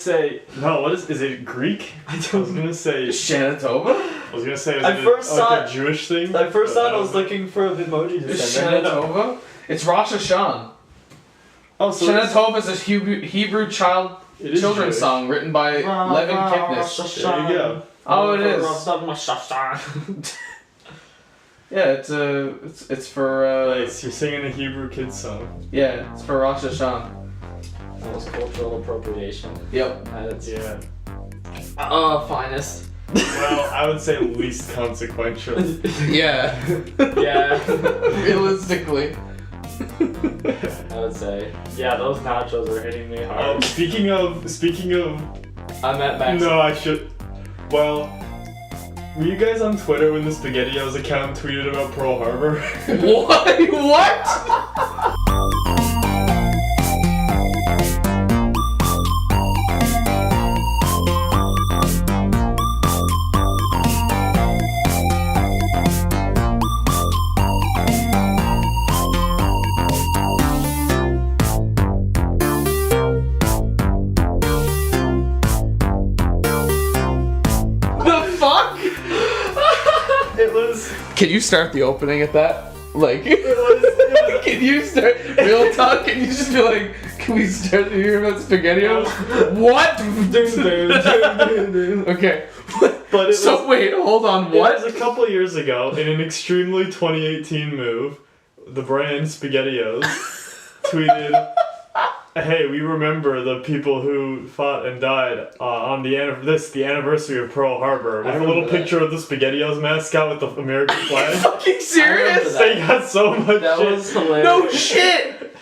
say no. What is it Greek? I was gonna say Shanatova. I was gonna say I first saw a Jewish thing. I first thought I was looking for an emoji to send. Shanatova. It's Rosh Hashanah. Oh, so Shanatova is a Hebrew children's Jewish. song written by Levin Kipnis. There you go. Oh, it is. Yeah, it's for Nice. You're singing a Hebrew kids song. yeah, it's for Rosh Hashanah. That was cultural appropriation. Yep. That's Yeah. finest. Well, I would say least consequential. Yeah. Yeah. Realistically. I would say. Yeah, those nachos are hitting me hard. Speaking of, I'm at max. no, I should. Well, were you guys on Twitter when the SpaghettiOs account tweeted about Pearl Harbor? What? What? It was. Can you start the opening at that? Like, It was. can you start real talk? Can you just be like, can we start to hear about SpaghettiOs? What? Okay. But it So was. wait, hold on. It What? was a couple years ago in an extremely 2018 move. The brand SpaghettiOs tweeted, "Hey, we remember the people who fought and died on the anniversary of Pearl Harbor." With a little picture of the SpaghettiOs mascot with the American flag. Fucking serious? They got so much That shit. was hilarious. No shit.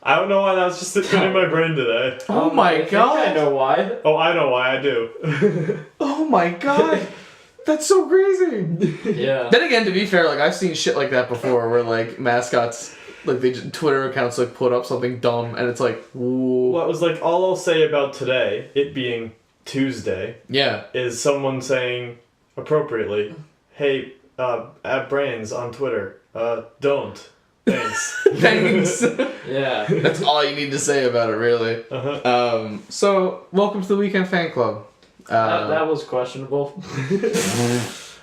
I don't know why that was just sitting in my brain today. Oh my I think god. I know why. Oh, I know why I do. Oh my god. That's so crazy. Yeah. Then again, to be fair, like I've seen shit like that before, where like mascots, like they just, Twitter accounts like put up something dumb, and it's like, ooh. What was like all I'll say about today, it being Tuesday, Yeah. is someone saying appropriately, "Hey, at brands on Twitter, don't. Thanks." Thanks. Yeah. That's all you need to say about it, really. Uh-huh. So welcome to the Weekend Fan Club. That was questionable.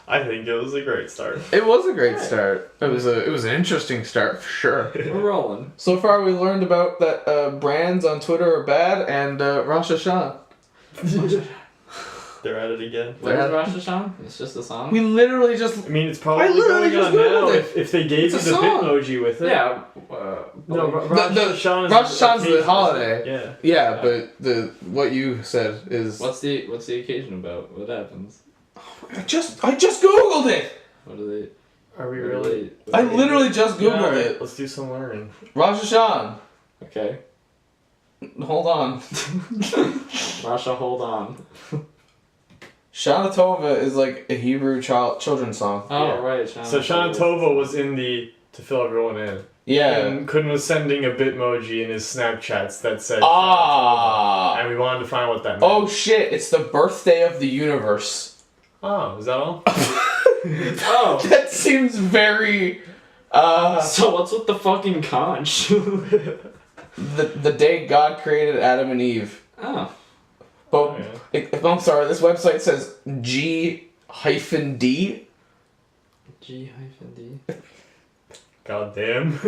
I think it was a great start. It was a great start. It was an interesting start for sure. We're rolling. So far, we learned about that brands on Twitter are bad, and Rosh Hashanah. They're at it again. What is Rosh Hashanah? It's just a song? We literally just. I mean, it's probably literally going just on now Googled it. if they gave It's you a the song. Bitmoji with it. Yeah. No, Rosh Rosh The- Hashanah is Rosh Hashanah's the occasion, holiday. isn't it? Yeah, but what you said is. What's the occasion about? What happens? I just Googled it. What do they? Yeah. Are we what do really? they- I literally just Yeah, Googled alright, it. let's do some learning. Rosh Hashanah. Okay. Hold on. Rasha, hold on. Shana Tova is like a Hebrew children's song. Oh, Yeah. right. So Shana Tova was in the to fill everyone in. Yeah. And Quinn was sending a Bitmoji in his Snapchats that said Ah. and we wanted to find what that meant. Oh shit! It's the birthday of the universe. Oh, is that all? Oh. That seems very. So what's with the fucking conch? The day God created Adam and Eve. Oh. But yeah. I'm sorry. This website says G-D. G-D. God damn.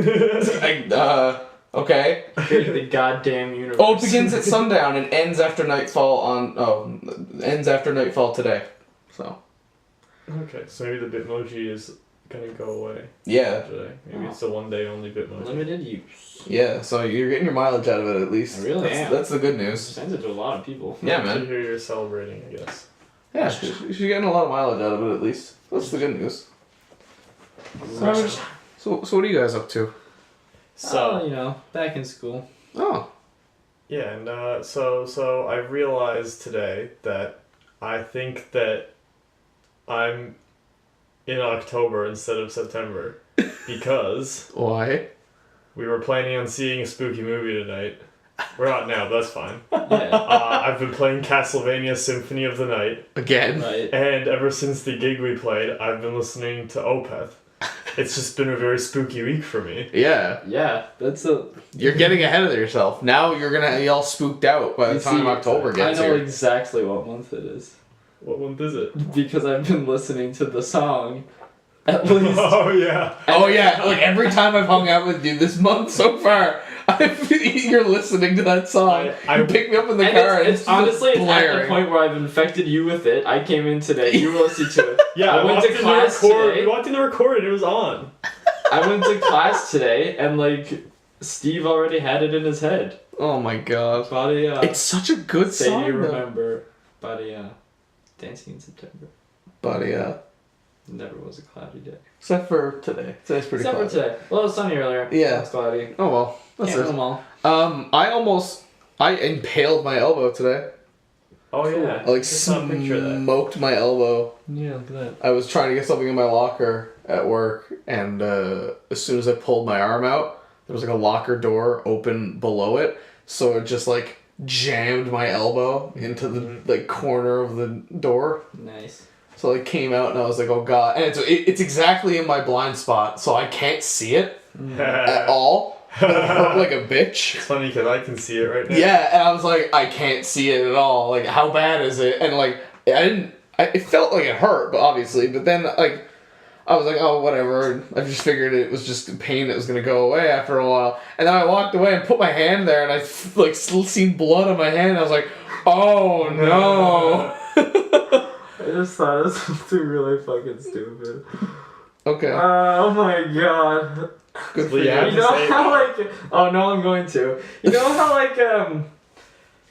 Okay. Create the goddamn universe. Oh, it begins at sundown and ends after nightfall ends after nightfall today. So. Okay, so maybe the Bitmoji is gonna go away Yeah. today. Maybe it's a one day only Bitmoji. Limited use. Yeah. So you're getting your mileage out of it at least. I really am. That's the good news. Sends it to a lot of people. Yeah, To man. hear you're celebrating, I guess. Yeah, you're getting a lot of mileage out of it at least. That's the good news. So what are you guys up to? So you know, back in school. Oh. yeah, and so I realized today that I think that I'm in October instead of September because Why? we were planning on seeing a spooky movie tonight. We're not now, but that's fine. Yeah. I've been playing Castlevania Symphony of the Night, Again? Right. and ever since the gig we played, I've been listening to Opeth. It's just been a very spooky week for me. Yeah. Yeah, You're getting ahead of yourself. Now you're gonna be all spooked out by the time October gets I know here. exactly what month it is. What month is it? Because I've been listening to the song at least. Oh yeah. Oh yeah, like every time I've hung out with you this month so far, you're listening to that song. You pick me up in the car and it's honestly it's at the blaring. point where I've infected you with it. I came in today, you were listening to it. Yeah, I went to class today. We walked in to record and it was on. I went to class today and like Steve already had it in his head. Oh my god. Body It's such a good say song. you though. remember. Body Dancing in September. But yeah. Never was a cloudy day. Except for today. Today's pretty Except cloudy. for today. Well, it was sunny earlier. Yeah. It's cloudy. Oh well. That's Can't it. win them all. I impaled my elbow today. Oh yeah. I like I saw a picture of that. smoked my elbow. Yeah, look at that. I was trying to get something in my locker at work, and as soon as I pulled my arm out, there was like a locker door open below it, so it just like jammed my elbow into the like corner of the door. Nice. So it came out, and I was like, "Oh god!" And it's exactly in my blind spot, so I can't see it at all. But it hurt like a bitch. It's funny because I can see it right now. Yeah, and I was like, I can't see it at all. Like, how bad is it? And like, it felt like it hurt, but obviously, but then like, I was like, oh, whatever. I just figured it was just pain that was gonna go away after a while. And then I walked away and put my hand there, and I like seen blood on my hand. And I was like, oh no. I just thought it was something really fucking stupid. Okay. Oh my god. Good for Well, you. yeah. You know how like oh no I'm going to. You know how like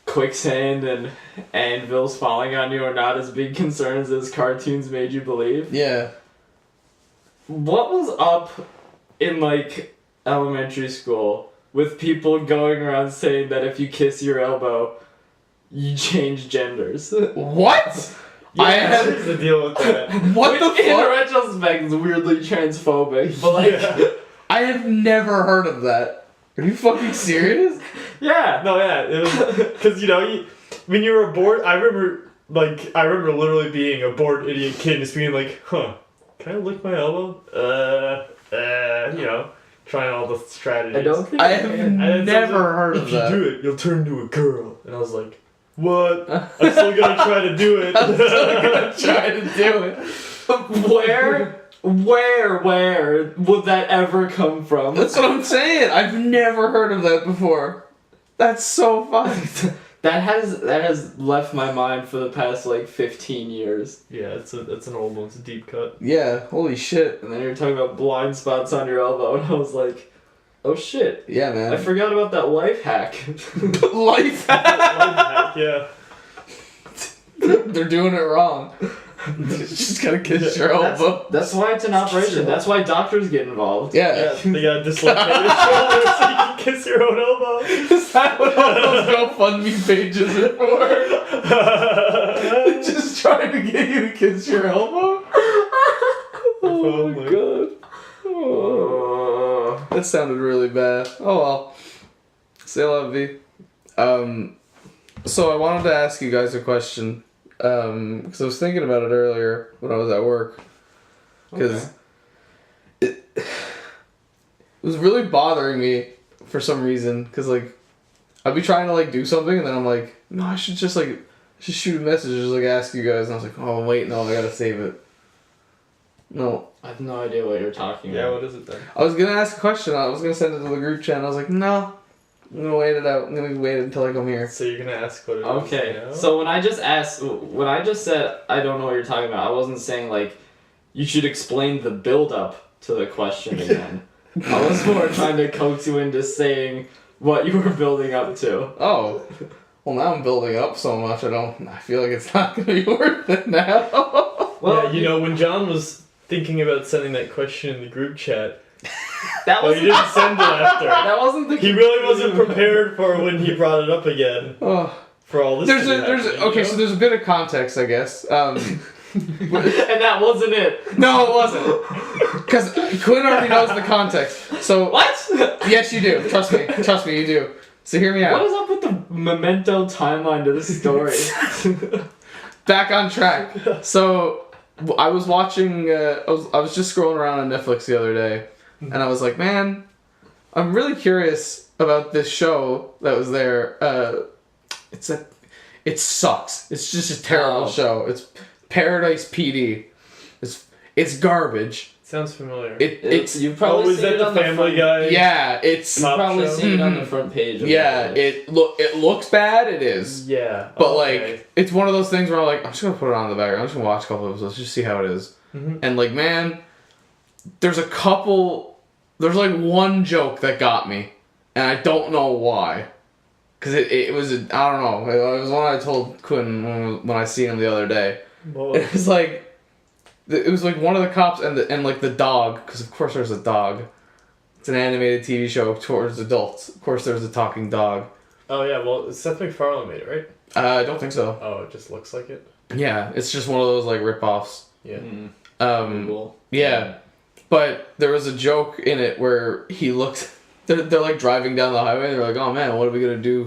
quicksand and anvils falling on you are not as big concerns as cartoons made you believe? Yeah. What was up in like elementary school with people going around saying that if you kiss your elbow, you change genders? What? Yeah, here's the deal with that. What Which the in fuck? retrospect is weirdly transphobic, but like Yeah. I have never heard of that. Are you fucking serious? yeah. No, yeah, it was because when you were bored. I remember literally being a bored idiot kid, just being like, "Huh, can I lick my elbow?" Trying all the strategies. I don't think I have And then never someone, heard of if that. you do it, you'll turn into a girl. And I was like, what? I'm still gonna try to do it. I'm still gonna try to do it. Where would that ever come from? That's what I'm saying. I've never heard of that before. That's so fun. That has left my mind for the past like 15 years. Yeah, it's an old one. It's a deep cut. Yeah, holy shit. And then you're talking about blind spots on your elbow, and I was like, oh shit. Yeah, man. I forgot about that life hack. Life. Yeah. They're doing it wrong. Just gotta kiss your elbow. That's why it's an operation. That's why doctors get involved. Yeah. They got dislocated shoulder so you can kiss your own elbow. Is that what all those GoFundMe pages are for? Just trying to get you to kiss your elbow? Oh my god. Oh. That sounded really bad. Oh well. C'est la vie. So I wanted to ask you guys a question. Because I was thinking about it earlier when I was at work. Because it was really bothering me for some reason. Because, like, I'd be trying to, like, do something and then I'm like, no, I should just, like, shoot a message or just, like, ask you guys. And I was like, oh, wait, no, I gotta save it. No. I have no idea what you're talking Yeah, about. what is it then? I was gonna ask a question. I was gonna send it to the group chat and I was like, no. I'm gonna wait it out. I'm gonna wait until I come here. So you're gonna ask what it is? Okay, now? so when I just said I don't know what you're talking about, I wasn't saying like you should explain the build up to the question again. I was more trying to coax you into saying what you were building up to. Oh. Well, now I'm building up so much, I feel like it's not gonna be worth it now. Well, yeah, when John was thinking about sending that question in the group chat, that well, was he didn't send it after. that wasn't the He really wasn't prepared for when he brought it up again. Oh. For all this. So there's a bit of context, I guess. and that wasn't it. No, it wasn't. Because Quinn already knows the context. So What? yes, you do. Trust me, you do. So hear me out. What is up with the memento timeline to this story? Back on track. So I was watching. I was just scrolling around on Netflix the other day, and I was like, man, I'm really curious about this show that was there. It sucks. It's just a terrible show. It's Paradise PD. It's garbage. Sounds familiar. You've probably is seen that it the on the Family front. Guy? Yeah, it's. You've probably show? seen it on the front page. Of Yeah, it it looks bad. It is. Yeah. But okay. like, it's one of those things where I'm like, I'm just gonna put it on in the background. I'm just gonna watch a couple of episodes, just see how it is. Mm-hmm. And like, man, there's like one joke that got me, and I don't know why. Cause it was I don't know. It was one I told Quinn when I seen him the other day. Well, It was like one of the cops and like the dog, because of course there's a dog. It's an animated TV show towards adults. Of course there's a talking dog. oh yeah, well Seth MacFarlane made it, right? I don't think so. Oh, it just looks like it. Yeah, it's just one of those like rip-offs. Yeah. Google. Yeah, but there was a joke in it where he looks. They're like driving down the highway. And they're like, "Oh man, what are we gonna do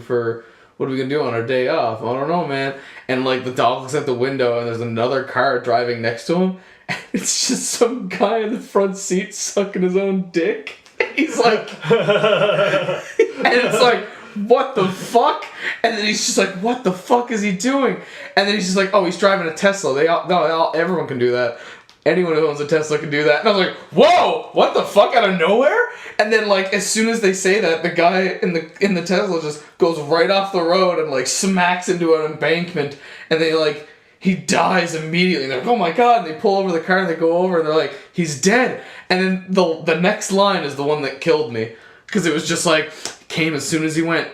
on our day off? I don't know, man." And like the dog looks out the window, and there's another car driving next to him. And it's just some guy in the front seat sucking his own dick. He's like, and it's like, what the fuck? And then he's just like, what the fuck is he doing? And then he's just like, oh, he's driving a Tesla. Everyone can do that. Anyone who owns a Tesla can do that. And I was like, whoa, what the fuck, out of nowhere? And then like as soon as they say that, the guy in the Tesla just goes right off the road and like smacks into an embankment, and he dies immediately. And they're like, oh my god, and they pull over the car and they go over and they're like, he's dead. And then the next line is the one that killed me, because it was just like, came as soon as he went.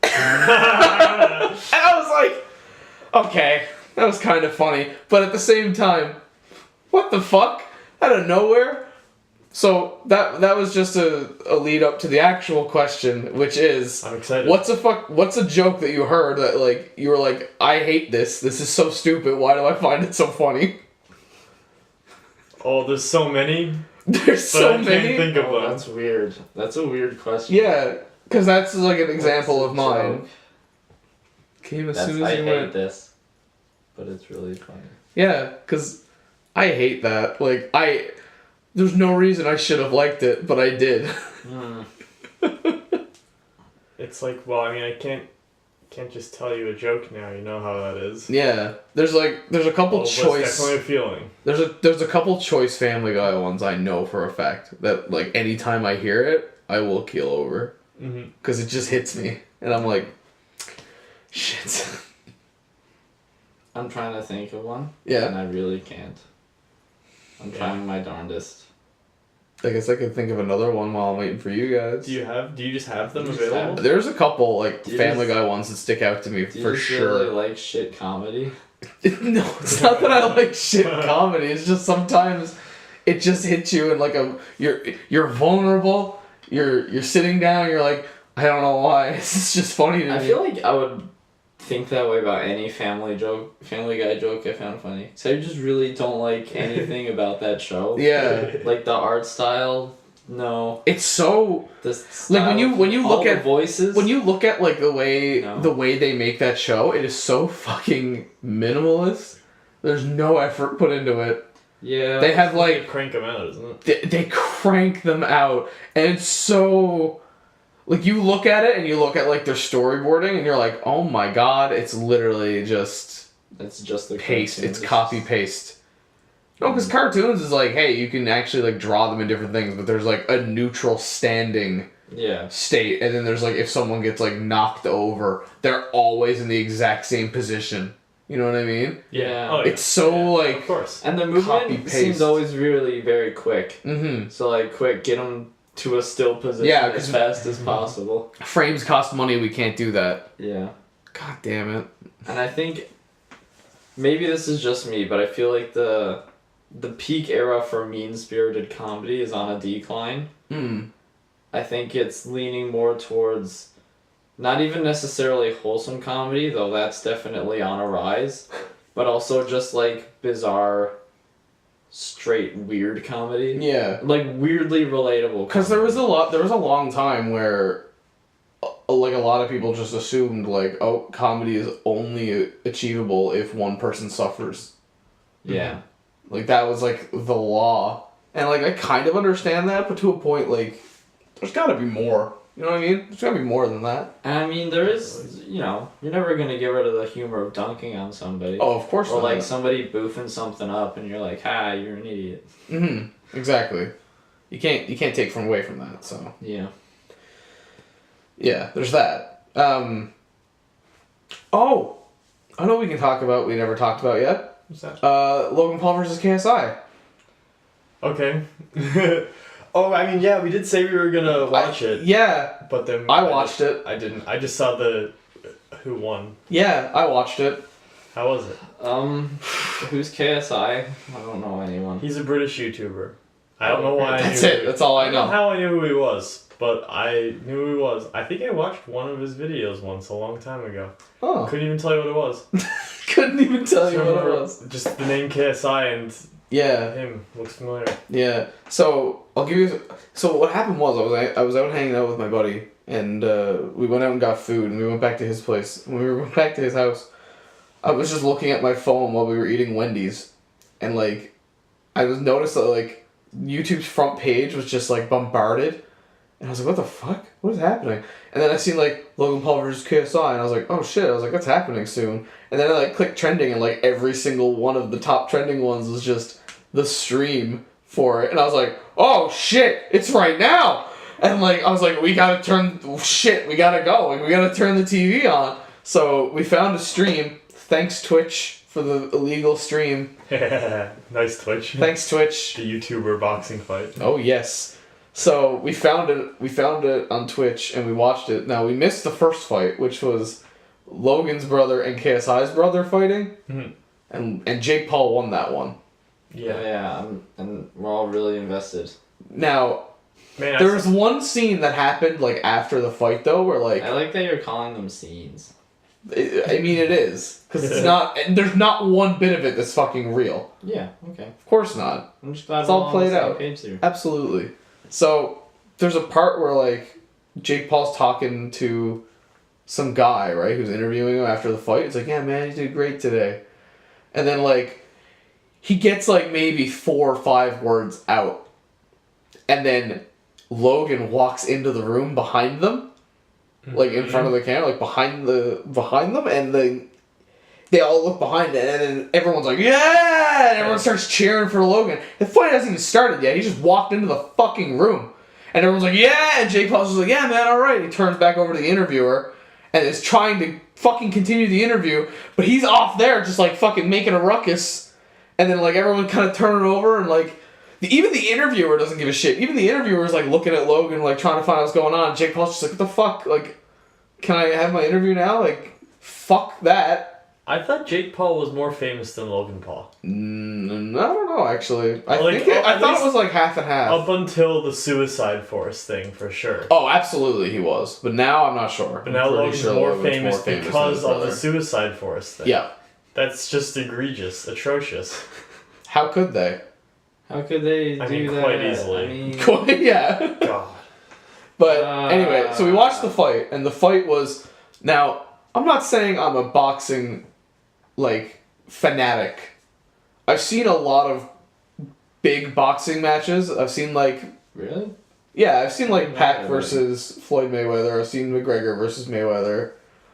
And I was like, okay, that was kind of funny, but at the same time, what the fuck? Out of nowhere? So that was just a lead up to the actual question, which is, I'm excited. What's a joke that you heard that like you were like, I hate this. This is so stupid. Why do I find it so funny? Oh, there's so many. There's But so I many. can't think of them. That's weird. That's a weird question. Yeah, because that's like an example What's of a mine. joke? Came as That's, soon as I you hate went. this, but it's really funny. Yeah, because I hate that. Like there's no reason I should have liked it, but I did. It's like, well, I mean, I can't just tell you a joke now. You know how that is. Yeah, there's a couple Well, choice. It's definitely a feeling. There's a couple choice Family Guy ones I know for a fact that like anytime I hear it, I will keel over because it just hits me, and I'm like, shit. I'm trying to think of one. Yeah. And I really can't. I'm trying my darndest. I guess I could think of another one while I'm waiting for you guys. Do you just have them You just available? have- There's a couple like Do you Family just- Guy ones that stick out to me Do you for just sure. really like shit comedy? No, it's not that I like shit comedy. It's just sometimes it just hits you and like you're vulnerable. You're sitting down. You're like, I don't know why. It's just funny to me. I feel like I would think that way about any Family Guy joke I found funny. So I just really don't like anything about that show. Yeah. Like the art style, no. It's so This like when you all look the at voices. when you look at like the way No. they make that show, it is so fucking minimalist. There's no effort put into it. Yeah. They have They like crank them out, isn't it? they crank them out, and it's so like you look at it and you look at like their storyboarding and you're like, oh my god, it's literally just It's just the paste. cartoons. It's copy paste. No, because cartoons is like, hey, you can actually like draw them in different things, but there's like a neutral standing Yeah. state, and then there's like if someone gets like knocked over, they're always in the exact same position. You know what I mean? Yeah. Oh, yeah. It's so like Of course. And the Copy, movement paste. seems always really very quick. mm-hmm. So like quick, get them to a still position Yeah, as 'cause- fast as possible. Frames cost money. We can't do that. Yeah. God damn it. And I think maybe this is just me, but I feel like the peak era for mean-spirited comedy is on a decline. Hmm. I think it's leaning more towards not even necessarily wholesome comedy, though that's definitely on a rise, but also just like bizarre, straight weird comedy. Yeah. Like weirdly relatable. Because there was a long time where like a lot of people just assumed like, oh, comedy is only achievable if one person suffers. Yeah. Like, that was, like, the law. And, like, I kind of understand that, but to a point, like, there's gotta be more. You know what I mean? There's gotta be more than that. And I mean, there is, you know, you're never gonna get rid of the humor of dunking on somebody. Oh, of course Or, not. like, somebody boofing something up and you're like, ha, you're an idiot. Mm-hmm. Exactly. You can't take away from that, so. Yeah. Yeah, there's that. Oh! I know we can talk about, we never talked about yet. What's that? Logan Paul versus KSI. Okay. Oh, I mean, yeah, we did say we were gonna watch it. Yeah. But then I watched it. I didn't. I just saw the who won. Yeah, I watched it. How was it? Who's KSI? I don't know anyone. He's a British YouTuber. I don't know why. That's it. That's all I I don't know know. how I knew who he was, but I knew who he was. I think I watched one of his videos once a long time ago. Oh. Couldn't even tell you what it was. Couldn't even tell you Just what it remember was. Just the name KSI and Yeah. him looks familiar. Yeah. So I'll give you. So what happened was I was out hanging out with my buddy, and we went out and got food, and we went back to his place. When we went back to his house, I was just looking at my phone while we were eating Wendy's, and like, I was noticed that like YouTube's front page was just like bombarded, and I was like, what the fuck? What is happening? And then I seen like Logan Paul versus KSI, and I was like, oh shit! I was like, that's happening soon. And then I like clicked trending, and like every single one of the top trending ones was just the stream for it, and I was like, oh shit, it's right now. And like I was like, we gotta we gotta go, like we gotta turn the TV on. So we found a stream. Thanks Twitch for the illegal stream. Nice Twitch. Thanks Twitch. The YouTuber boxing fight. Oh yes. So we found it on Twitch and we watched it. Now we missed the first fight, which was Logan's brother and KSI's brother fighting. Mm-hmm. And Jake Paul won that one. Yeah, and we're all really invested. Now, Man, there was one scene that happened like after the fight though, where like I like that you're calling them scenes. I mean it is because it's not. And there's not one bit of it that's fucking real. Yeah, okay. Of course not. I'm just glad It's we're all on played the same out. page here. Absolutely. So there's a part where like Jake Paul's talking to some guy, right, who's interviewing him after the fight. It's like, yeah, man, you did great today. And then like he gets like maybe 4 or 5 words out, and then Logan walks into the room behind them, like in front of the camera, like behind them, and then they all look behind it, and then everyone's like, yeah! And everyone starts cheering for Logan. The fight hasn't even started yet. He just walked into the fucking room. And everyone's like, yeah! And Jake Paul's just like, yeah, man, alright. He turns back over to the interviewer and is trying to fucking continue the interview, but he's off there just like fucking making a ruckus. And then like everyone kind of turning over and like, even the interviewer doesn't give a shit. Even the interviewer is like looking at Logan, like trying to find out what's going on. Jake Paul's just like, what the fuck? Like, can I have my interview now? Like, fuck that. I thought Jake Paul was more famous than Logan Paul. I don't know, actually. I Like, thought it was like half and half. Up until the Suicide Force thing, for sure. Oh, absolutely he was. But now I'm not sure. But now I'm pretty Logan's sure more Logan's famous than because his of brother. the Suicide Force thing. Yeah. That's just egregious, atrocious. How could they? How could they do I mean, that? quite easily. I mean, Yeah. God. But anyway, so we watched the fight, and the fight was... Now, I'm not saying I'm a boxing, like, fanatic. I've seen a lot of big boxing matches. I've seen, like... really? Yeah, I've seen, like, Pac Mayweather. versus Floyd Mayweather. I've seen McGregor versus Mayweather.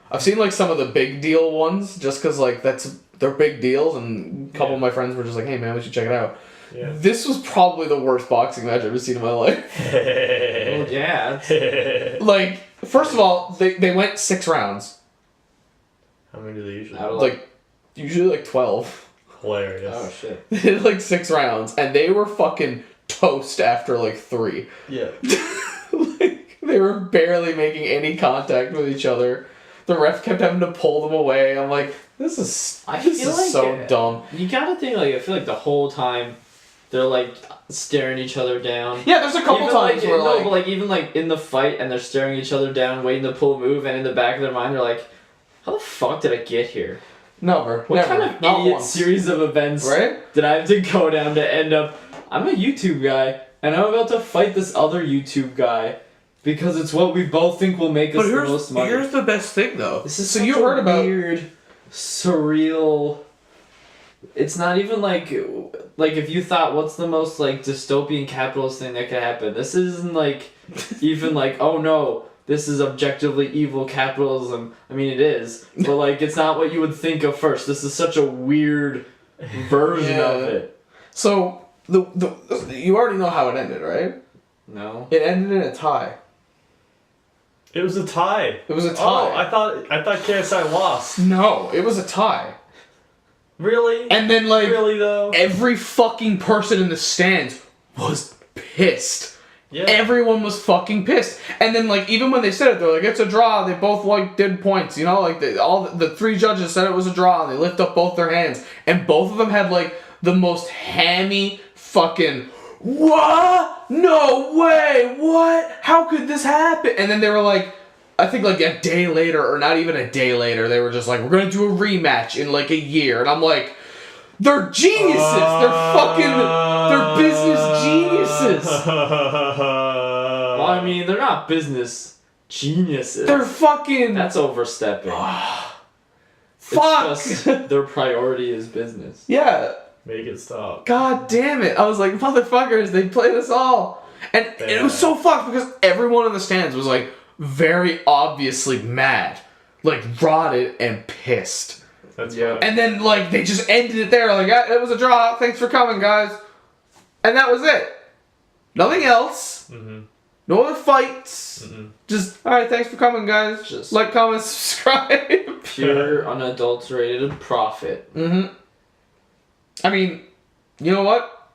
I've seen, like, some of the big deal ones, just because, like, they're big deals, and a couple of my friends were just like, hey, man, we should check it out. Yeah. This was probably the worst boxing match I've ever seen in my life. Well, yeah. Like, first of all, they went 6 rounds. How many do they usually I do? don't Like, usually like 12. Hilarious. Oh shit. They did like 6 rounds, and they were fucking toast after like 3. Yeah. Like, they were barely making any contact with each other. The ref kept having to pull them away. I'm like, this is so dumb. You gotta think, like, I feel like the whole time they're like staring each other down. Yeah, there's a couple Even, times like, where no, like, but like even like in the fight and they're staring each other down, waiting to pull a move, and in the back of their mind they're like, how the fuck did I get here? never. What kind of not idiot once. series of events Right? did I have to go down to end up? I'm a YouTube guy, and I'm about to fight this other YouTube guy because it's what we both think will make us the most money. here's the best thing though. This is so such you a heard about weird, surreal It's not even like if you thought what's the most like dystopian capitalist thing that could happen. This isn't like even like, oh no, this is objectively evil capitalism. I mean it is, but like it's not what you would think of first. This is such a weird version of it. So the you already know how it ended, right? No. It ended in a tie. It was a tie. It was a tie. Oh, I thought KSI lost. No, it was a tie. Really? And then like really though? every fucking person in the stands was pissed. Yeah. Everyone was fucking pissed. And then like even when they said it, they're like, it's a draw. They both like did points. You know, like all the three judges said it was a draw. And they lift up both their hands, and both of them had like the most hammy fucking. What? No way! What? How could this happen? And then they were like, I think like a day later, or not even a day later, they were just like, we're gonna do a rematch in like a year. And I'm like, they're geniuses! They're business geniuses! Well, I mean, they're not business geniuses. They're fucking... That's overstepping. Fuck! It's just their priority is business. Yeah. Make it stop. God damn it. I was like, motherfuckers, they played us all. And it was so fucked because everyone in the stands was like very obviously mad. Like rotted and pissed. That's Yeah. funny. And then like they just ended it there. Like, it was a draw. Thanks for coming, guys. And that was it. Nothing else. Mm-hmm. No other fights. Mm-hmm. Just, alright, thanks for coming, guys. Just- like, comment, subscribe. Pure, unadulterated profit. Mm-hmm. I mean, you know what?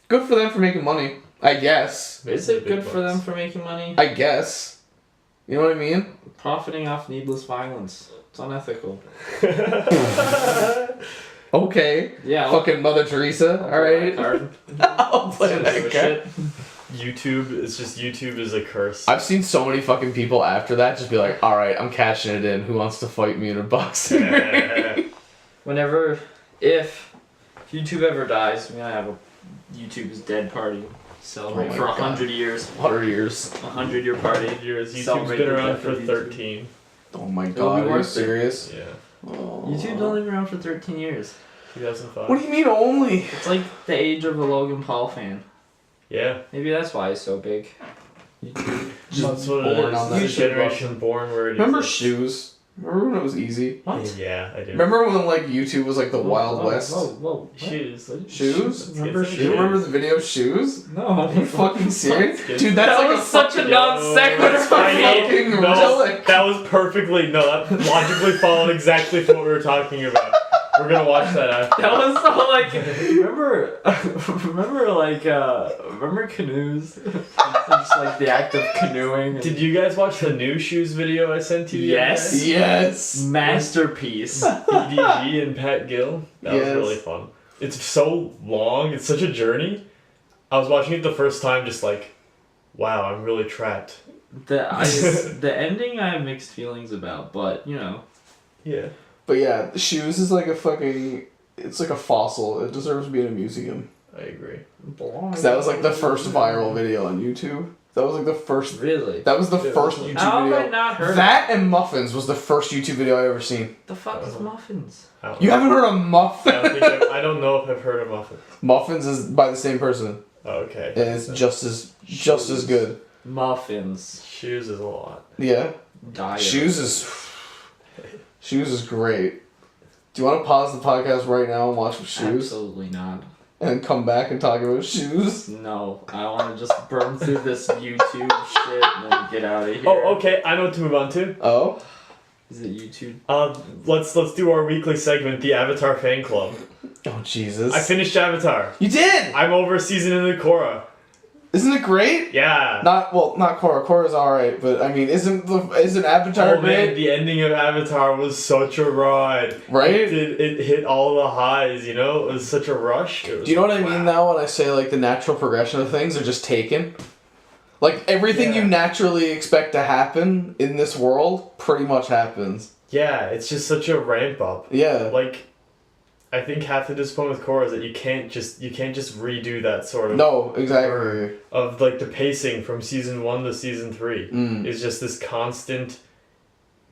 Good for them for making money. I guess. Is it good for them for making money? I guess. You know what I mean? Profiting off needless violence. It's unethical. Okay. Yeah. Fucking Mother Teresa, alright? I'll play that card. Shit. YouTube is a curse. I've seen so many fucking people after that just be like, alright, I'm cashing it in. Who wants to fight me in a boxing ring? Whenever, if YouTube ever dies, we're gonna have a YouTube's dead party. Celebrate Oh my for God. 100 years. 100 years. 100-year party. Years. YouTube's Celebrate been the around death for of YouTube. 13. Oh my It'll god, be are you worth it. serious? Yeah. Oh. YouTube's only been around for 13 years. 2005. What do you mean only? It's like the age of a Logan Paul fan. Yeah. Maybe that's why he's so big. YouTube. That's what born it is. on that It's a shit. generation born where it Remember exists. shoes? Remember when it was easy? What? Yeah, I do. Remember when like YouTube was like the Wild West? Whoa, whoa. What? Shoes. Shoes? Remember Kids. Do you remember the video Shoes? No. Are you fucking serious? Kids. Dude, that's That like was such a fucking- non sequitur. That's fucking relic. That was perfectly that logically followed exactly what we were talking about. We're gonna watch that after. That was so like remember canoes? Just like the act of canoeing. Did you guys watch the new shoes video I sent you? the other Yes. day? Yes. Masterpiece. EDG and Pat Gill. That was Yes. really fun. It's so long. It's such a journey. I was watching it the first time, just like, wow, I'm really trapped. The ending I have mixed feelings about, but you know. Yeah. But yeah, Shoes is like a fucking... It's like a fossil. It deserves to be in a museum. I agree. Because that was like the first viral video on YouTube. That was like the first... Really? That was the Yeah. first YouTube How have I video. not heard That and Muffins was the first YouTube video I ever seen. The fuck is muffins? I don't You know. haven't heard of I Muffins? I don't know if I've heard of Muffin. Muffins is by the same person. Oh, okay. And it's just as good. Muffins. Shoes is a lot. Yeah. Diet. Shoes is great. Do you want to pause the podcast right now and watch Shoes? Absolutely not. And come back and talk about Shoes? No, I want to just burn through this YouTube shit and then get out of here. Oh, okay. I know what to move on to. Oh? Is it YouTube? Let's do our weekly segment, the Avatar Fan Club. Oh, Jesus. I finished Avatar. You did! I'm over season in the Korra. Isn't it great? Yeah. Not Korra. Korra's alright, but I mean, isn't Avatar Oh great? man, the ending of Avatar was such a ride. Right? It hit all the highs, you know? It was such a rush. It was Do you know what I wow. mean now when I say like the natural progression of things are just taken? Like everything Yeah. you naturally expect to happen in this world pretty much happens. Yeah, it's just such a ramp up. Yeah. Like, I think half the disappointment with Korra is that you can't just redo that sort of No, exactly. of like the pacing from season 1 to season 3 is just this constant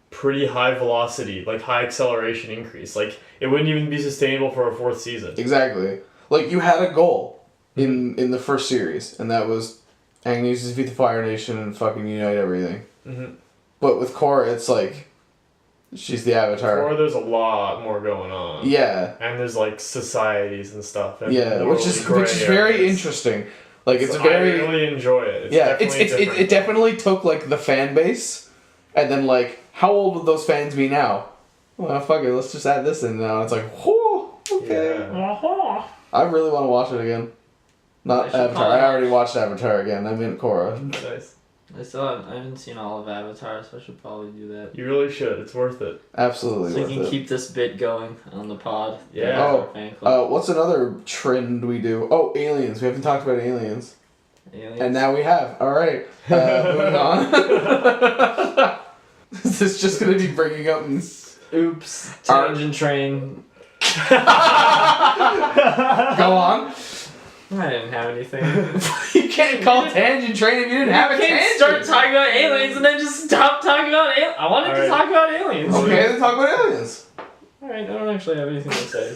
pretty high velocity, like high acceleration increase. Like it wouldn't even be sustainable for a fourth season. Exactly. Like you had a goal in the first series, and that was Aang needs to defeat the Fire Nation and fucking unite everything. Mm-hmm. But with Korra, it's like she's the Avatar. Or there's a lot more going on. Yeah. And there's like societies and stuff. And Yeah, which is very areas. interesting. Like it's So very. I really enjoy it. It definitely took like the fan base, and then like how old would those fans be now? Well, fuck it, let's just add this in now. It's like, whoo, okay. Yeah. I really want to watch it again. Not Avatar. I already watched Avatar again. I meant Korra. Nice. I haven't seen all of Avatar, so I should probably do that. You really should. It's worth it. Absolutely So worth you can it. keep this bit going on the pod. Yeah. Oh, what's another trend we do? Oh, aliens. We haven't talked about aliens. Aliens? And now we have. All right. Moving on. Is this just going to be bringing up... Oops. Tangent train. Go on. I didn't have anything. You can't call tangent train if you didn't have a tangent. You can't start talking about aliens and then just stop talking about aliens. I wanted to talk about aliens. Okay, then talk about aliens. Alright, I don't actually have anything to say.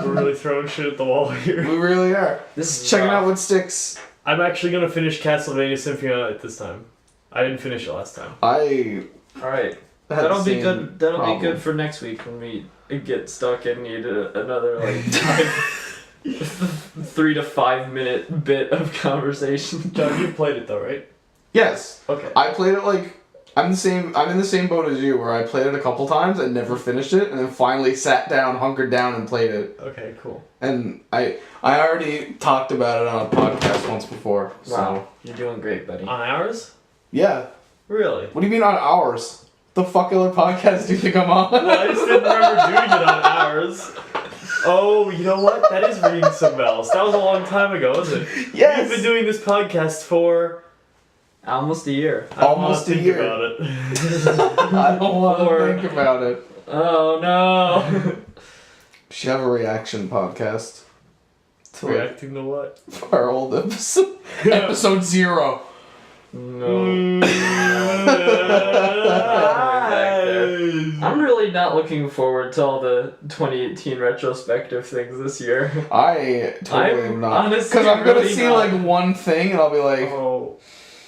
We're really throwing shit at the wall here. We really are. This is Checking rough. out what sticks. I'm actually gonna finish Castlevania Symphony of the Night this time. I didn't finish it last time. I... Alright. had That'll the be same good. That'll problem. be good for next week when we get stuck and need another like 3 to 5 minute bit of conversation. John, you played it though, right? Yes. Okay. I played it like... I'm in the same boat as you, where I played it a couple times and never finished it, and then finally sat down, hunkered down, and played it. Okay, cool. And I already talked about it on a podcast once before. So. Wow, you're doing great, buddy. On ours? Yeah. Really? What do you mean on ours? The fuck other podcast do you think I'm on? Well, I just didn't remember doing it on ours. Oh, you know what? That is ringing some bells. That was a long time ago, wasn't it? Yes. We've been doing this podcast for... Almost a year. I don't Almost wanna a think year. about it. I don't want Or- to think about it. Oh no. We should have a reaction podcast to like, Reacting to what? our old episode. Episode 0. No. I'm really not looking forward to all the 2018 retrospective things this year. I totally I'm am not. honestly Because I'm gonna really see not. like one thing and I'll be like, Oh.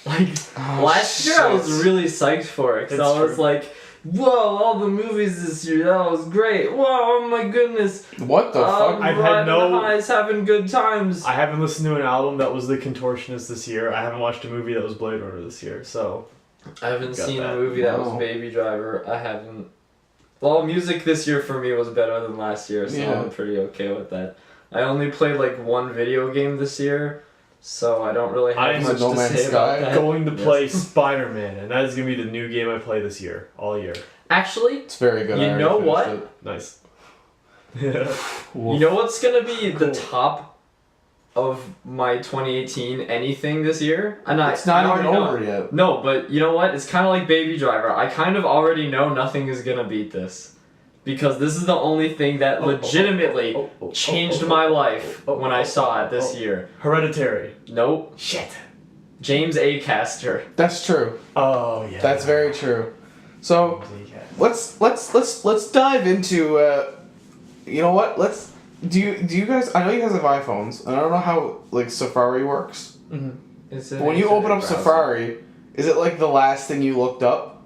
Like, oh, last year I was shit. really psyched for it, because It's I was true. like, whoa, all the movies this year, that was great. Whoa, oh my goodness. What the fuck? I've had riding no- highs, having good times. I haven't listened to an album that was The Contortionist this year. I haven't watched a movie that was Blade Runner this year, so... I haven't Got seen that. a movie that Wow. was Baby Driver. I haven't. Well, music this year for me was better than last year, so Yeah. I'm pretty okay with that. I only played like one video game this year, so I don't really have I'm much No to Man's say about Sky. that. Going to play Yes. Spider-Man, and that is going to be the new game I play this year, all year. Actually, It's very good. You I already know finished what? it. Nice. Yeah. you know what's gonna be the Cool. top of my 2018 anything this year? And It's not I even already know. over yet. No, but you know what? It's kind of like Baby Driver. I kind of already know nothing is gonna beat this, because this is the only thing that legitimately changed my life when I saw it this year. Hereditary. Nope. Shit. James A. Caster. That's true. Oh, yeah. That's very true. So let's dive into. You know what? Do you guys? I know you guys have iPhones, and I don't know how like Safari works. Mm-hmm. It's But when you open up Safari, is it like the last thing you looked up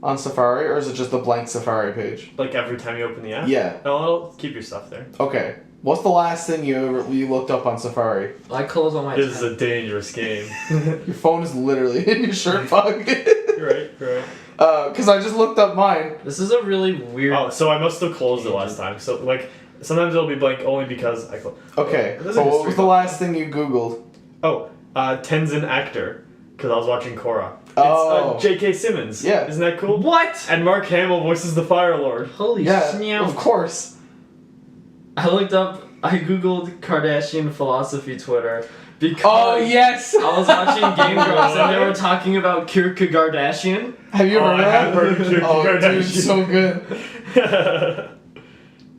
on Safari, or is it just a blank Safari page? Like every time you open the app? Yeah. No, it'll keep your stuff there. Okay. What's the last thing you looked up on Safari? I close all my. This is a dangerous game. Your phone is literally in your shirt pocket. You're right, you're right. Because I just looked up mine. This is a really weird. Oh, so I must have closed it last time. So, like, sometimes it'll be blank only because I closed. Okay. There's So a what history was the button. last thing you Googled? Oh, Tenzin Actor. Because I was watching Korra. Oh. It's J.K. Simmons. Yeah. Isn't that cool? What? And Mark Hamill voices the Fire Lord. Holy Yeah. snap. Of course. I googled Kardashian philosophy Twitter because Oh yes. I was watching Game Grumps and they were talking about Kierkegaard Kardashian. Have you Oh, ever I heard have that? heard of Kim Oh, dude, Kardashian. so good.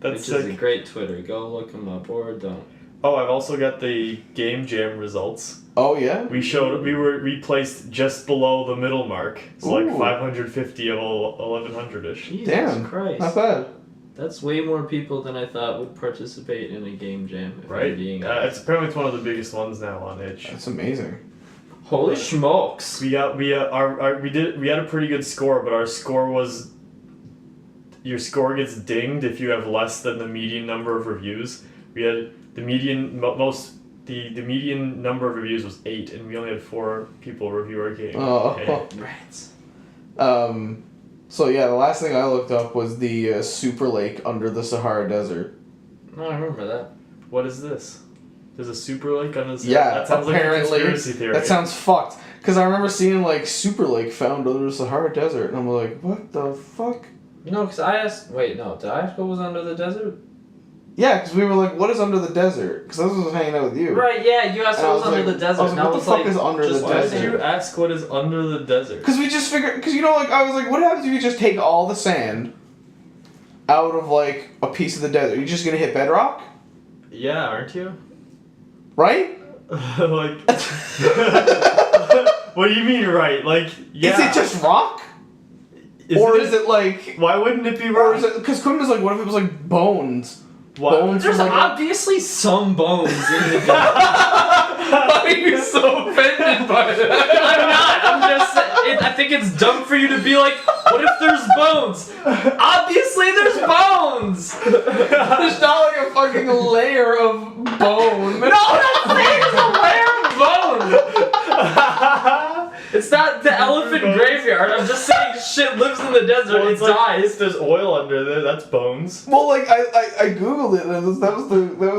That's Which is a sick. great Twitter. Go look him up or don't. Oh, I've also got the game jam results. Oh yeah. We placed just below the middle mark, so like Ooh. 550 of 1100ish. Jesus Damn. Christ. Not bad. That's way more people than I thought would participate in a game jam. If Right? I'm being It's apparently one of the biggest ones now on itch. That's amazing. Holy smokes! We had a pretty good score, but our score was. Your score gets dinged if you have less than the median number of reviews. We had the median the median number of reviews was 8, and we only had 4 people review our game. Oh. Okay. Rats. So yeah, the last thing I looked up was the super lake under the Sahara Desert. No, I remember that. What is this? There's a super lake on this. Yeah, that sounds apparently. like a conspiracy theory. That sounds fucked. Because I remember seeing like super lake found under the Sahara Desert, and I'm like, what the fuck? No, because I asked. Wait, no. Did I ask what was under the desert? Yeah, because we were like, what is under the desert? Because I was hanging out with you. Right. Yeah, you asked And I what was under like- the desert. I was and like, what the fuck is under just the Why desert? did you ask what is under the desert? Because we just figured, because like, I was like, what happens if you just take all the sand out of like a piece of the desert? You're just gonna hit bedrock, Yeah, aren't you? right? Like. What do you mean, right? Like, yeah. Is it just rock? Isn't Is it like? Why wouldn't it be Or rock? is it? Because Quinn was like, what if it was like bones? Why? Bones There's from like. obviously some bones in the desert. Why are you so offended by that? I'm not. I'm just. I think it's dumb for you to be like, what if there's bones? Obviously, there's bones. There's not like a fucking layer of bone. No, that thing is a layer of bone. It's not the elephant graveyard. I'm just saying shit lives in the desert. Well, It it's like, dies. if there's oil under there, that's bones. Well, like I googled it, and that was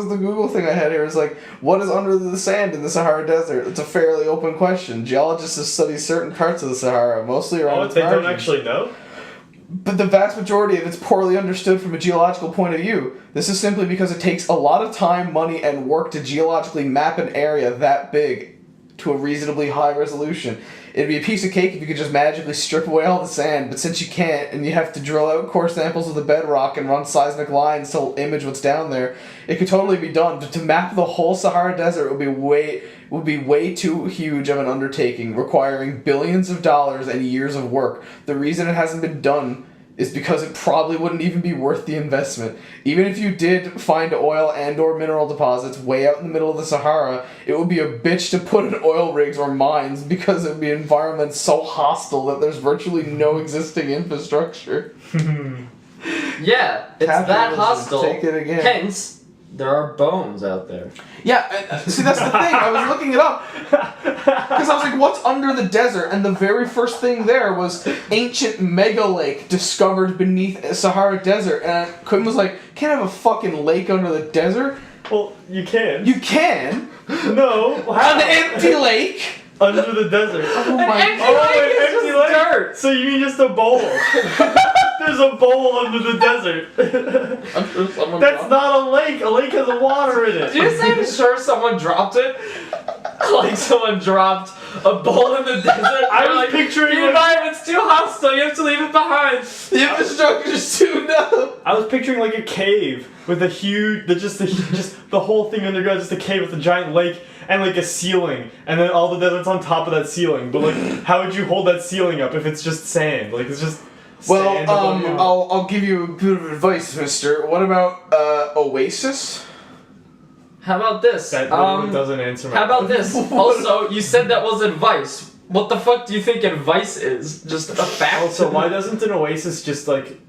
the Google thing I had here. It's like, what is under the sand in the Sahara Desert? It's a fairly open question. Geologists have studied certain parts of the Sahara, mostly around its They margins. don't actually know? But the vast majority of it's poorly understood from a geological point of view. This is simply because it takes a lot of time, money, and work to geologically map an area that big to a reasonably high resolution. It'd be a piece of cake if you could just magically strip away all the sand, but since you can't, and you have to drill out core samples of the bedrock and run seismic lines to image what's down there, it could totally be done. But to map the whole Sahara Desert would be way too huge of an undertaking, requiring billions of dollars and years of work. The reason it hasn't been done is because it probably wouldn't even be worth the investment. Even if you did find oil and or mineral deposits way out in the middle of the Sahara, it would be a bitch to put in oil rigs or mines because it would be an environment so hostile that there's virtually no existing infrastructure. Yeah, it's that Capitalism, hostile. take it again. Hence, there are bones out there. Yeah, see that's the thing, I was looking it up. Because I was like, what's under the desert? And the very first thing there was ancient mega lake discovered beneath a Sahara Desert. And Quinn was like, can't have a fucking lake under the desert? Well, you can. You can! No. An empty lake! Under the desert. Oh my empty god. lake is just dirt. So you mean just a bowl? There's a bowl under the desert. That's not a lake. A lake has water in it. Did you say sure someone dropped it? Like someone dropped a bowl in the desert? I They're was like, picturing the like- environment's too hostile, you have to leave it behind. The infrastructure's too dumb. I was picturing like a cave with a huge, just the whole thing underground, just a cave with a giant lake and like a ceiling, and then all the desert's on top of that ceiling. But like, how would you hold that ceiling up if it's just sand? Like it's just. Well, sand above you. I'll give you a bit of advice, mister. What about Oasis? How about this? That literally doesn't answer my. How about this? Also, you said that was advice. What the fuck do you think advice is? Just a fact? Also, why doesn't an oasis just like,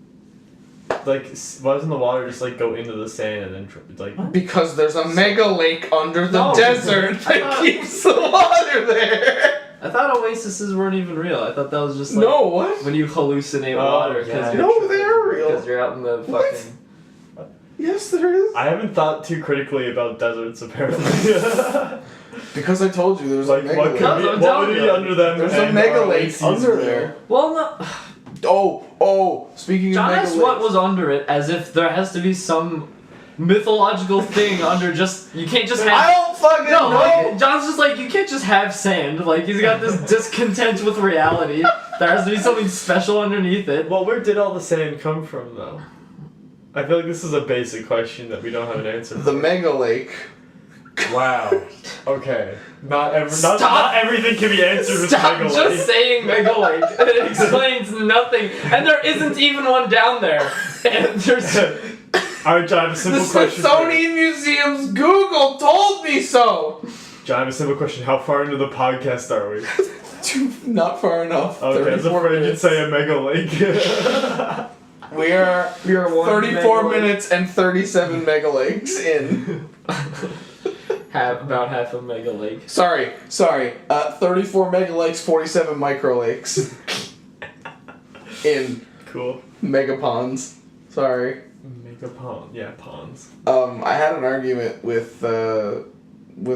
why doesn't the water just like go into the sand and then like? Because there's a mega lake under the No. desert that keeps the water there. I thought oases weren't even real. I thought that was just like No, what? when you hallucinate Oh, water yeah. because No, they are real. Because you're out in the What? fucking. Yes, there is. I haven't thought too critically about deserts apparently. Because I told you there was like a mega what lake. could be, I'm what would telling be you. under them? There's a and mega are lake oases under real? there. Well, no. Oh, speaking John of mega asked lakes. what was under it, as if there has to be some mythological thing under. Just you can't just have. I don't fucking No, know. like, John's just like, you can't just have sand. Like, he's got this discontent with reality. There has to be something special underneath it. Well, where did all the sand come from, though? I feel like this is a basic question that we don't have an answer for. The mega lake Wow. Okay. Not Stop. everything can be answered with Stop Mega just Lake. saying Mega Lake. It explains nothing. And there isn't even one down there. And there's... Alright, John, I have a The simple question. for you. Smithsonian Museum's Google told me so! John, I have a simple question. How far into the podcast are we? Not far enough. Okay, I was 34 afraid you'd minutes. say a Mega Lake. We are one 34 Mega Lake. minutes and 37 Mega Lakes in. About half of Mega Lake. Sorry. 34 Mega Lakes, 47 Micro Lakes. In Cool. Mega Ponds. Sorry. Mega pond. Yeah, ponds. I had an argument with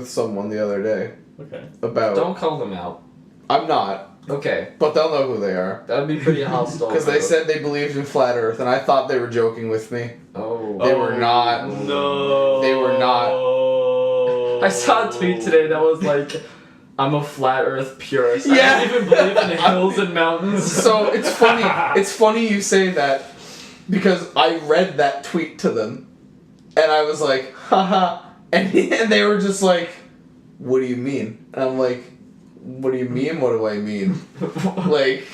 someone the other day Okay. about. Don't call them out. I'm not, Okay. but they'll know who they are. That would be pretty hostile. Because they said they believed in flat Earth, and I thought they were joking with me. Oh. They were not. No. They were not. I saw a tweet today that was like, I'm a flat Earth purist. Yeah. I don't even believe in hills and mountains. So it's funny. It's funny you say that because I read that tweet to them, and I was like, haha, and they were just like, what do you mean? And I'm like, what do you mean? What do I mean? Like,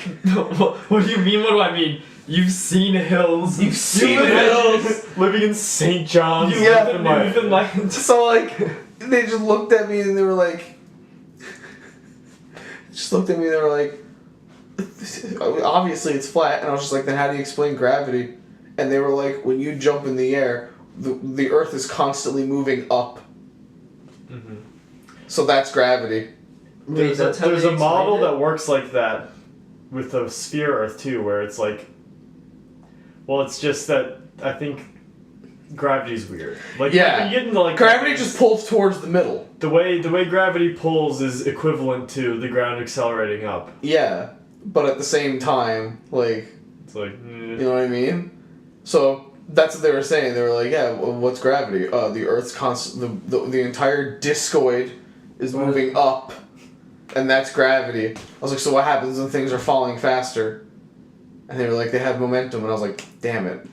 What do you mean? What do I mean? You've seen hills. You've seen live in hills. Living in St. John's. You Yeah. live in like so like, they just looked at me and they were like, obviously it's flat, and I was just like, then how do you explain gravity? And they were like, when you jump in the air, the Earth is constantly moving up. Mm-hmm. So that's gravity. Wait, that's how There's they a model explained it? that works like that with the sphere Earth too, where it's like, well, it's just that I think gravity's weird. Like, Yeah. when you get into like Gravity just pulls towards the middle. the way gravity pulls is equivalent to the ground accelerating up. Yeah, but at the same time, like, It's like, you know what I mean? So that's what they were saying. They were like, yeah, well, what's gravity? The Earth's the entire discoid is moving up, and that's gravity. I was like, so what happens when things are falling faster? And they were like, they have momentum, and I was like, damn it.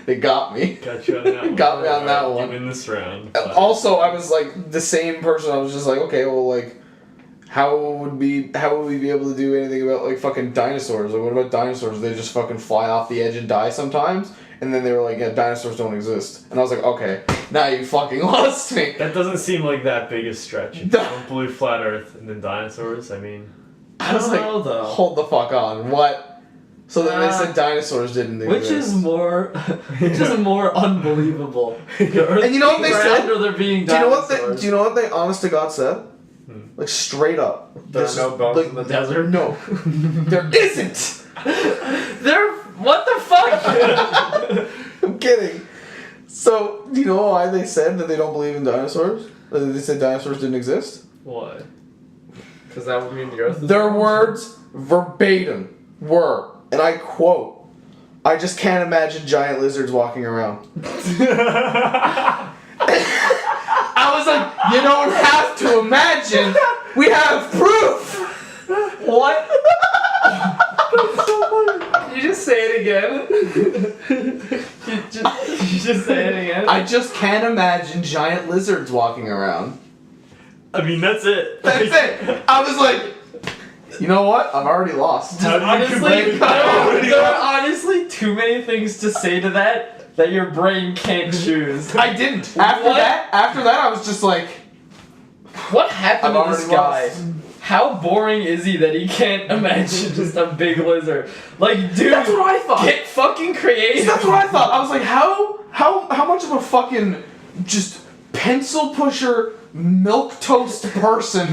They got me. got you on that one. Got me on that Alright, one. You win this round. but- Also, I was like the same person. I was just like, okay, well, like, how would we be able to do anything about like fucking dinosaurs? Like, what about dinosaurs? They just fucking fly off the edge and die sometimes. And then they were like, yeah, dinosaurs don't exist. And I was like, okay, now you fucking lost me. That doesn't seem like that big a stretch. If you don't believe flat Earth and then dinosaurs. I mean, I was I like, don't know, though. hold the fuck on, what? So then they said dinosaurs didn't exist. Which is more unbelievable? The Earth And you know what being they round said? or there being Do you know dinosaurs? what they honest to God said? Like straight up. There are no bones in the desert? No. There isn't! There. What the fuck? I'm kidding. So, do you know why they said that they don't believe in dinosaurs? They said dinosaurs didn't exist? why? Because that would mean the Earth. Their words verbatim were, and I quote, I just can't imagine giant lizards walking around. I was like, you don't have to imagine. We have proof. What? Can you just say it again? you just say it again? I just can't imagine giant lizards walking around. I mean, that's it. That's it. I was like, you know what? I've already lost. How do you Honestly, complain there are honestly too many things to say to that your brain can't choose. I didn't. After that, I was just like, What happened I've to this already guy? lost. How boring is he that he can't imagine just a big lizard? Like, dude, That's what I thought. get fucking creative. That's what I thought. I was like, how much of a fucking just pencil pusher milk toast person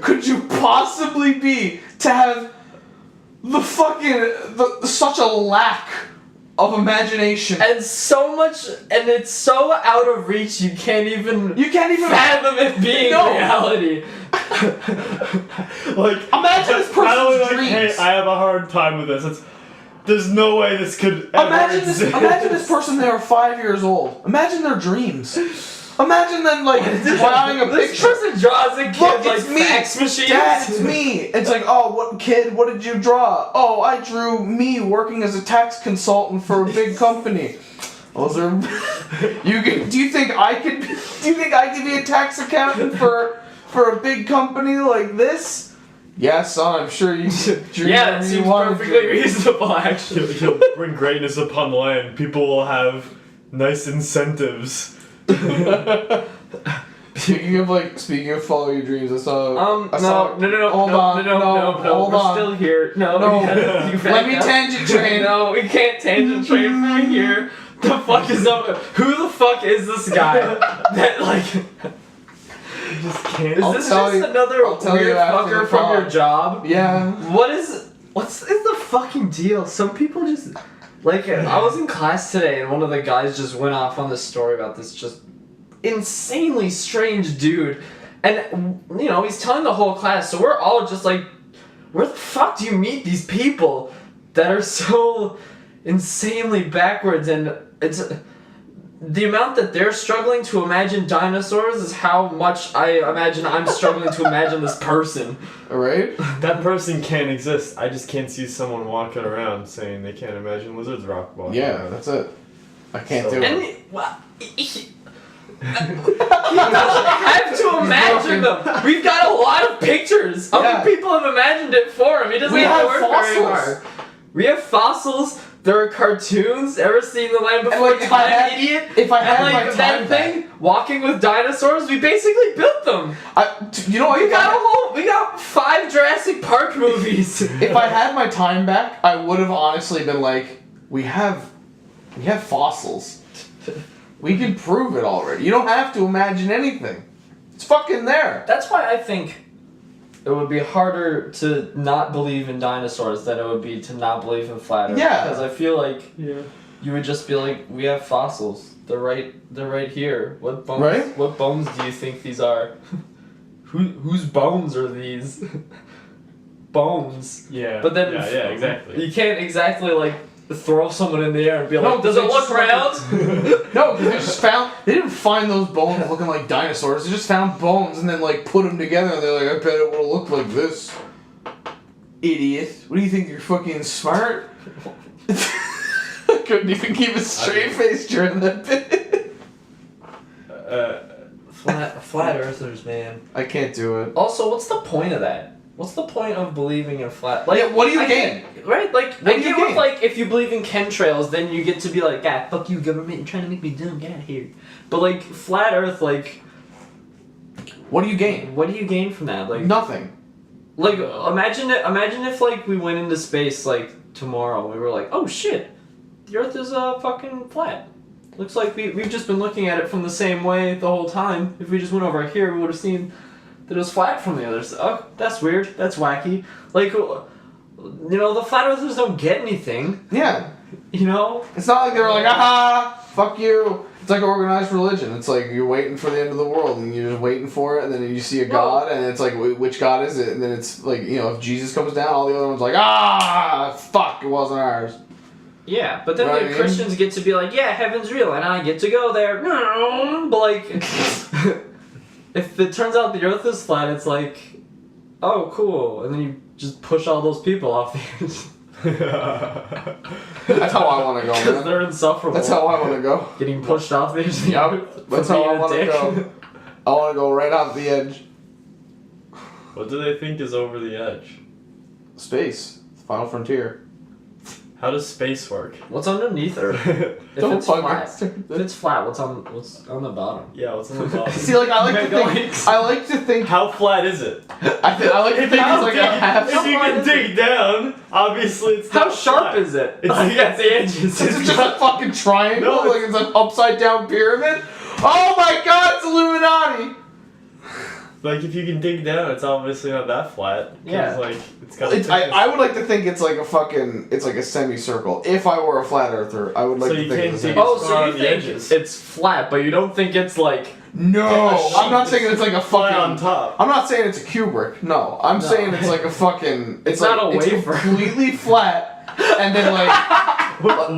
could you possibly be to have such a lack of imagination? And so much, and it's so out of reach, you can't even fathom it being No. reality. Like, Imagine this not only person's like, dreams. hey, I have a hard time with this. There's no way this could ever Imagine this exist. person, they are 5 years old. Imagine their dreams. Imagine them like drawing a This picture. person draws a kid Look, like it's me. fax machines. Dad, it's me. It's like, oh, what kid? What did you draw? Oh, I drew me working as a tax consultant for a big company. Those are. Do you think I could be a tax accountant for a big company like this? Yeah, son, I'm sure you could dream Yeah, it whatever you seems want to perfectly dream. reasonable, actually. He'll bring greatness upon land. People will have nice incentives. Speaking of follow your dreams, I saw. No, Hold on, hold we're on. still here. No, No. you Let me tangent train. No, we can't tangent train from here. The fuck is up? Who the fuck is this guy? That like, Just can't. is I'll this tell just you- another I'll tell you weird after fucker the from pod. your job? Yeah. What's the fucking deal? Some people just like. I was in class today, and one of the guys just went off on this story about this just insanely strange dude, and you know he's telling the whole class, so we're all just like, where the fuck do you meet these people that are so insanely backwards? And it's the amount that they're struggling to imagine dinosaurs is how much I imagine I'm struggling to imagine this person. Alright? That person can't exist. I just can't see someone walking around saying they can't imagine lizards rock walking Yeah, around. that's it. I can't So- do And it. he doesn't have to imagine them. We've got a lot of pictures. Yeah. Other people have imagined it for him. He doesn't We have to have work very fossils. hard. We have fossils. There are cartoons. Ever seen The Land Before like, if I Time, had- idiot? if I had and like my that time thing, walking with dinosaurs, we basically built them. You know what? We got 5 Jurassic Park movies. If I had my time back, I would have honestly been like, we have fossils. We can prove it already. You don't have to imagine anything. It's fucking there. That's why I think it would be harder to not believe in dinosaurs than it would be to not believe in flat Earth. Yeah. Because I feel like Yeah. you would just be like, we have fossils. They're right here. What bones? Right? What bones do you think these are? Whose bones are these? Bones. Yeah. But then Yeah, exactly. You can't exactly like throw someone in the air and be like, No, does they it look just round? No, because they didn't find those bones looking like dinosaurs. They just found bones and then like put them together and they're like, I bet it would have looked like this. Idiot. What do you think, you're fucking smart? I couldn't even keep a straight face during that bit. Flat earthers, man. I can't do it. Also, what's the point of that? What's the point of believing in flat? Like, Yeah, what do you I gain? get- right? Like, What I do you get with gain? like if you believe in chemtrails, then you get to be like, ah, fuck you, government, you're trying to make me dumb, get out of here. But like flat Earth, like, What do you gain? what do you gain from that? Like, Nothing. like imagine if like we went into space like tomorrow, and we were like, oh shit, the Earth is fucking flat. Looks like we've just been looking at it from the same way the whole time. If we just went over here, we would have seen that it was flat from the other side. Oh, that's weird. That's wacky. Like, you know, the flat earthers don't get anything. Yeah. You know? It's not like they were like, aha, fuck you. It's like organized religion. It's like you're waiting for the end of the world and you're just waiting for it, and then you see a god, and it's like, which god is it? And then it's like, you know, if Jesus comes down, all the other ones are like, fuck, it wasn't ours. Yeah, but then Right, the man. Christians get to be like, yeah, heaven's real, and I get to go there. But like, if it turns out the Earth is flat, it's like, oh, cool, and then you just push all those people off the edge. That's how I want to go, Because man. they're insufferable. That's how I want to go. Getting pushed off the edge of the Yup, Earth. that's for how being I a want to dick. go. I want to go right off the edge. What do they think is over the edge? Space. Final frontier. How does space work? What's underneath Earth? If Don't it's fucking flat. start If it's flat, what's on the bottom? Yeah, what's on the bottom? See, like, I like to think, How flat is it? I like to think it's like a half. If you can dig down, obviously it's How not sharp flat. is it? It's Like, at the edges. Is it just a fucking triangle? No, Like it's an upside down pyramid? Oh my god, it's Illuminati! Like if you can dig down, it's obviously not that flat. 'Cause, Yeah. like it's got. I would like to think it's like a fucking, it's like a semicircle. If I were a flat earther, I would like So to you think can't it's a dig- semicircle. Oh, so on you the think edges. it's flat, but you don't think it's like... No, I'm not saying it's like a flat fucking. on top. I'm not saying it's a kubrick. No, I'm No. saying it's like a fucking. It's like, not a it's wafer. completely flat, and then like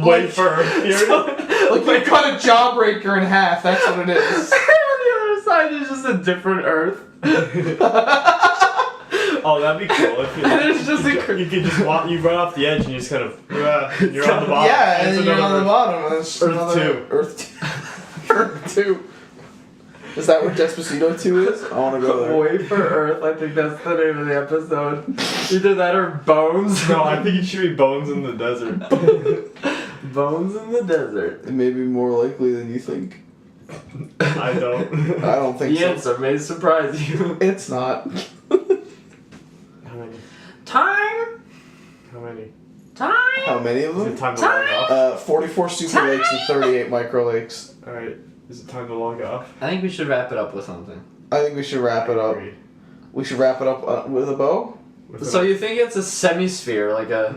Wafer. Period. like you cut a jawbreaker in half. That's what it is. On the other side is just a different Earth. Oh, that'd be cool. If And it's just you could just walk. You run off the edge and you just kind of. You're on the bottom. Yeah, and It's then you're on another- the bottom. That's Earth another- 2. Earth 2. Earth 2. Is that what Despacito 2 is? I want to go there. Wait for Earth, I think that's the name of the episode. Either that or Bones. No, I think it should be Bones in the Desert. Bones in the desert. It may be more likely than you think. I don't. I don't think The so. answer may surprise you. It's not. How many? Time! How many? Time! How many of Is them? it time to log off? 44 super lakes and 38 micro lakes. Alright. Is it time to log off? I think we should wrap it up with something. I think we should wrap it up. Agree. We should wrap it up with a bow? With So an- you think it's a semi-sphere, like a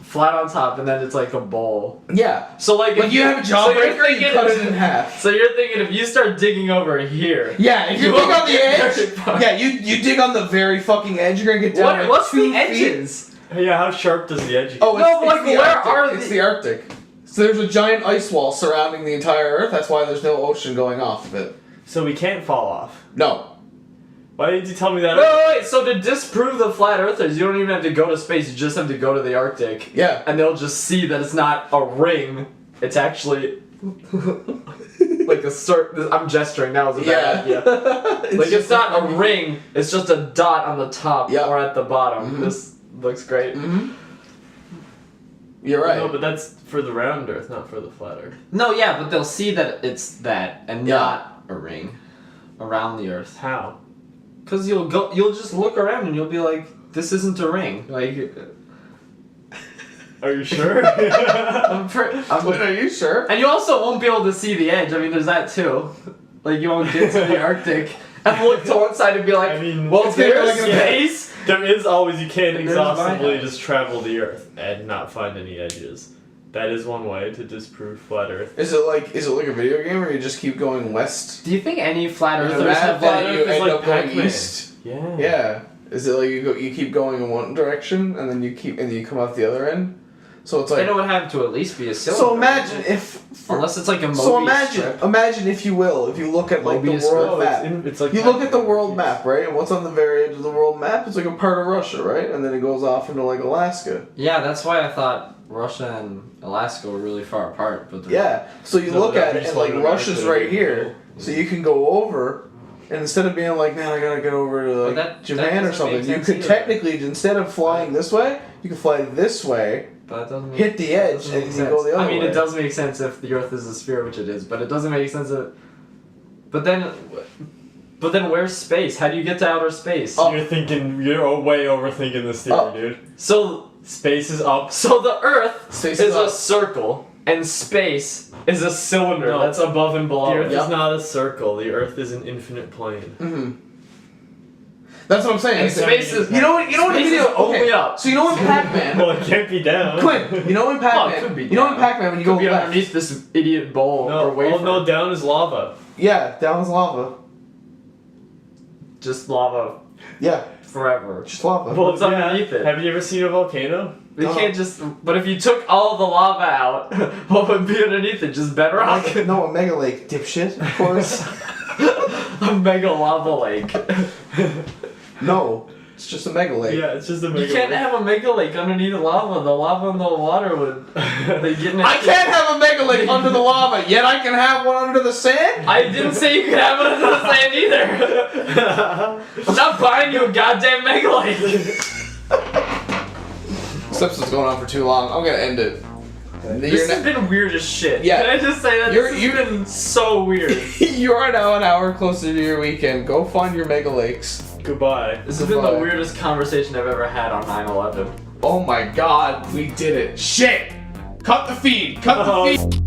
flat on top, and then it's like a bowl. Yeah. So like, Like if you have a so you're jawbreaker, you thinking- cut it in half. So you're thinking if you start digging over here. Yeah, if you You dig won't on the get edge, very far. yeah, you dig on the very fucking edge, you're gonna get down like What's 2 the feet. edges? Yeah, how sharp does the edge get? Oh, it's, No, but, it's like, the where Arctic. are It's the- the Arctic. So there's a giant ice wall surrounding the entire Earth. That's why there's no ocean going off of it. So we can't fall off. No. Why did you tell me that? Wait. So to disprove the flat earthers, you don't even have to go to space, you just have to go to the Arctic. Yeah. And they'll just see that it's not a ring, it's actually like a I'm gesturing, that was a bad idea. Like it's not a ring, it's just a dot on the top Yeah. or at the bottom. Mhm. This looks great. Mm-hmm. You're right. No, but that's for the round Earth, not for the flat Earth. No, yeah, but they'll see that it's that and Yeah. not a ring around the Earth. How? Cause you'll just look around and you'll be like, this isn't a ring. Like, Are you sure? Wait, are you sure? and you also won't be able to see the edge. I mean, there's that too. Like you won't get to the Arctic and look to one side and be like, I mean, well, it's gonna be there's like a- space. There is always, you can't There's my exhaustively house. just travel the Earth and not find any edges. That is one way to disprove flat Earth. Is it like a video game where you just keep going west? Do you think any flat in a earthers map have flat and you Earth? end like up going Pac-Man. east? Yeah. Yeah. Is it like you keep going in one direction and then you come out the other end? So it's like Then it would have to at least be a cylinder. so imagine if Unless it's like a Mobius so imagine strip. imagine if you will, if you look at like the Mobius world Oh, map. it's like You look at the Pac-Man. world map, right? And what's on the very edge of the world map? It's like a part of Russia, right? And then it goes off into like Alaska. Yeah, that's why I thought Russia and Alaska were really far apart. But they're Yeah. So you No, look but at we it just and like live in Russia's America, right here. So you can go over and instead of being like, man, I gotta get over to like that Japan or doesn't make something, you sense could either. technically instead of flying this way, you can fly this way, But that doesn't hit the edge, doesn't and make you can go sense. the other I mean, way. it does make sense if the Earth is a sphere, which it is, but it doesn't make sense if. But then where's space? How do you get to outer space? Oh. You're way overthinking this theory, Oh. dude. So Space is up. the Earth Space is is a up. circle, and space is a cylinder No. that's above and The below. Earth Yep. is not a circle. The Earth is an infinite plane. Mm-hmm. That's what I'm saying. And It's- space is you know what the space video is only up. So you know in Pac-Man, Well, it can't be down. Quinn, you know in Oh, it Pac-Man, could be you know in down. Pac-Man when you Could go be left. underneath this idiot bowl No, or wafer. oh no, down is lava. Yeah, down is lava. Just lava Yeah, forever. just lava. Well, it's underneath it. Have you ever seen a volcano? We No. can't just. But if you took all the lava out, what would be underneath it? Just bedrock? No, a mega lake, dipshit. Of course. A mega lava lake. No, it's just a mega lake. Yeah, it's just a You mega can't lake. have a mega lake underneath lava. The lava and the water would. They get in I can't have a mega lake under the lava, yet I can have one under the sand? I didn't say you could have it under the sand either. I'm not buying you a goddamn mega lake. This episode's going on for too long. I'm gonna end it. This has been weird as shit. Yeah. Can I just say that? This has been so weird. You are now an hour closer to your weekend. Go find your mega lakes. Goodbye. This has been the Goodbye. weirdest conversation I've ever had on 9/11. Oh my god, we did it. Shit! Cut the feed! Cut the feed!